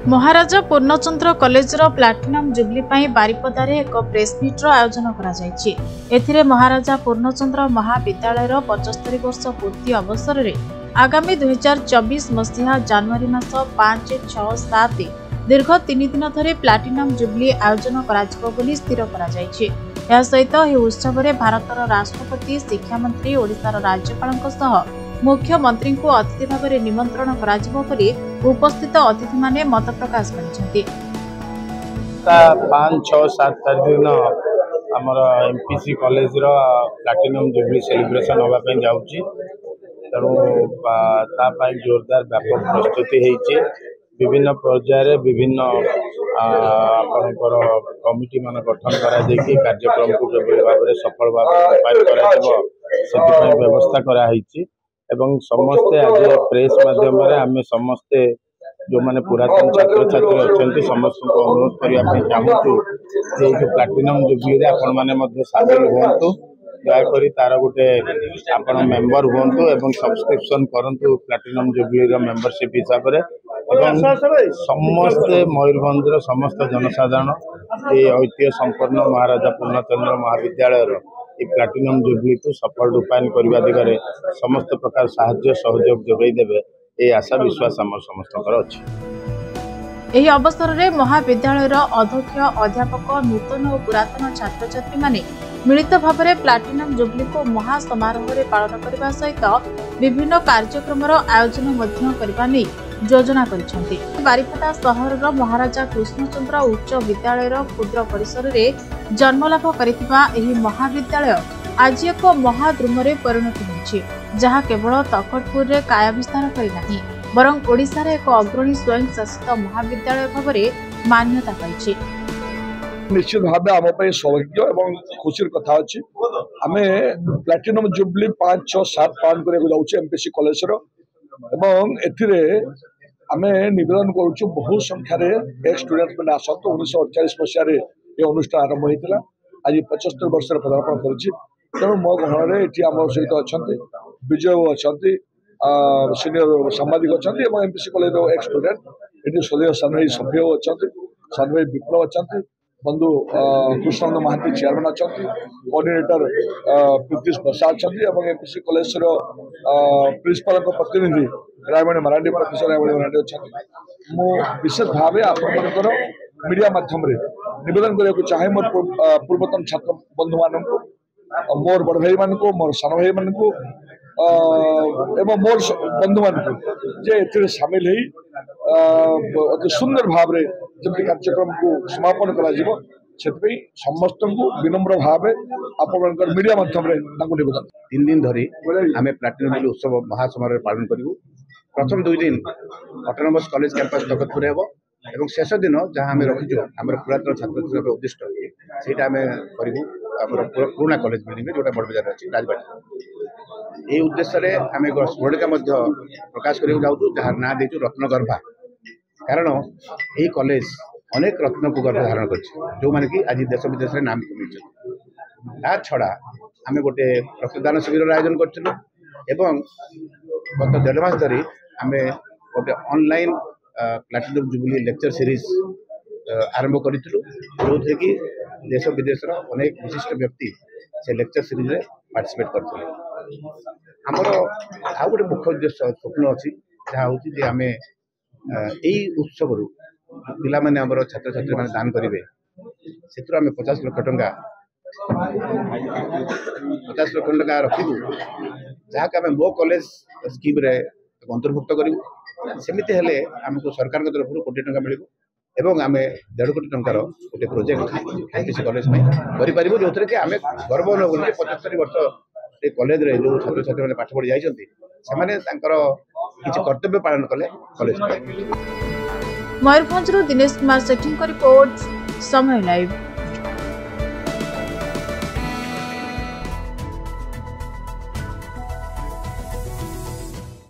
महाराजा पूर्णचंद्र college platinum jubilee बारिपदार एक प्रेसमिट्र आयोजन कर महाराजा पूर्णचंद्र महाविद्यालय 75 वर्ष पूर्ति अवसर में आगामी 2024 मसीहा जनवरी मास 5, 6, 7 दीर्घ 3 दिन धरी प्लाटिनम जुबली आयोजन कर स्थिर कर सहित यह उत्सव में भारतर राष्ट्रपति, शिक्षा मंत्री, ओडिशार राज्यपाल मुख्यमंत्री को अतिथि भाव में निमंत्रण कर उपस्थित अतिथि माने मत प्रकाश कर 5, 6, 7 तारीख दिन आमर एमपीसी कॉलेज रो प्लाटिनम जुबली सेलिब्रेशन होगा जाऊँगी तेणु जोरदार व्यापक प्रस्तुति होती विभिन्न पर्यायर विभिन्न आपणकर कमिटी मान गठन करा कार्यक्रम को किभली भाव में सफल भाव में व्यवस्था कराई एवं समस्ते आज प्रेस माध्यम आम समस्ते जो माने पुरातन छात्र छात्री अच्छा समस्त को अनुरोध करने चाहूँ जो प्लाटिनम जुबली आपण मैंने सामिल हूँ दयाकोरी तार गोटे आपण मेंबर हूँ एवं सब्सक्रिप्शन करूँ प्लाटिनम जुबली मेंबरशिप हिसाब से समस्ते मयूरभंज समस्त जनसाधारण ये ऐतिह्य संपन्न महाराजा पूर्णचंद्र महाविद्यालय ये प्लाटिनम जुबली को सफल रूपायन करने दिगरे समस्त प्रकार साहाय्य सहयोग जोगईदेवे ये आशा विश्वास आम समस्त अच्छी। यह अवसर में महाविद्यालय अध्यक्ष, अध्यापक, नूतन और पुरातन छात्र छात्री माने मिलित भाव में प्लाटिनम जुबली को महासमारोह में पालन करने सहित विभिन्न कार्यक्रम आयोजन करने योजना करिसेंती। बारिपदा सहर महाराजा कृष्णचंद्र उच्च विद्यालय क्षुद्र परिसर में जन्मलाभ करिथिबा एही महाविद्यालय आज एक महाद्रुम परिणत होइछि जहाँ केवल तखतपुर रे काया विस्तार करिनाही बरं ओडिशा रे एक अग्रणी स्वयं शासित महाविद्यालय भाव में मान्यता पाइछि। निश्चित भाव आम सौभाग्य और खुशी कथा अच्छी आम प्लाटिनम जुबली 5, 6, 7 पालन करने एमपीसी कॉलेज आम नवेदन करुँ बहु संख्यार एक स्टूडेंट मैंने आसतु 1948 मसीह ये अनुष्ठान आरंभ होता आज 75 वर्ष पदार्पण कर तेणु मो गहन ये आम सहित अच्छा विजय अच्छा सीनियर सांबादिक अच्छा एमपीसी कॉलेज एक स्टूडेंट ये स्वदेव सानभाई सभ्य अच्छा सानभाई विप्लव अच्छा बंधु कृष्णानंद महांती चेयरमैन अच्छा कोऑर्डिनेटर प्रीतिश प्रसाद अच्छा एमपीसी कॉलेज प्रिंसिपाल प्रतिनिधि रायमणि मराठी प्रोफेसर रायमणि मराठी अच्छा मु विशेष भाव आपंकर मीडिया माध्यम निवेदन करने चाहे मोर पूर्वतन छात्र बंधु मान मोर बड़ भाई मान मोर सान भाई मान मोर बंधु मान जे सामिल अति सुंदर भाव में जब कार्यक्रम को समापन कर समस्त को विनम्र भाव आप मीडिया माध्यम निवेदन 3 दिन धरी आम प्लाटिनम जुबली उत्सव महासमारोह पालन करूँ। प्रथम 2 दिन ऑटोनोमस कॉलेज कैंपस तखतपुर एवं शेष दिन जहाँ आम रखीचु आम पुरातन छात्र छात्री उद्दिष्ट से पुराना कॉलेज बिल्डिंग जो बड़ बजार अच्छी राजबाटी ये उद्देश्य आम एक स्मरणिका प्रकाश करने जाऊँ जार ना देचु रत्नगर्भा कारण यही कॉलेज अनेक रत्न को गर्भ धारण कर जो मैंने कि आज देश विदेश में नाम कमी छड़ा आम गोटे रक्तदान शिविर आयोजन करूँ गत 1.5 मास धरी आम गोटे online platinum jubilee lecture series आरंभ करूँ जो थे कि देश विदेश अनेक विशिष्ट व्यक्ति से लेक्चर सीरीज रे पार्टिसिपेट करते आमर आ गोटे मुख्य उद्देश्य स्वप्न अच्छी जहाँ हूँ आम यही उत्सव पिला माने आमर छात्र छात्री माने दान करेंगे से आम 50 लाख टंका रखी जहाँ आम मो कॉलेज स्कीम रे अंतर्भुक्त करूँ सेमती हेले आमको सरकार तरफ 1 कोटी टंका मिल एवं आम 1.5 कोटी टंकार गोटे प्रोजेक्ट एमपीसी कॉलेज करूँ जो कि आम गर्व अनुभव करूँ 75 वर्ष कॉलेज रे जो छात्र छात्री मैंने पाठ पढ़ी जाइए किसी कर्तव्य पालन कले कॉलेज। मयूरभंज दिनेश कुमार सेठी रिपोर्ट समय लाइव।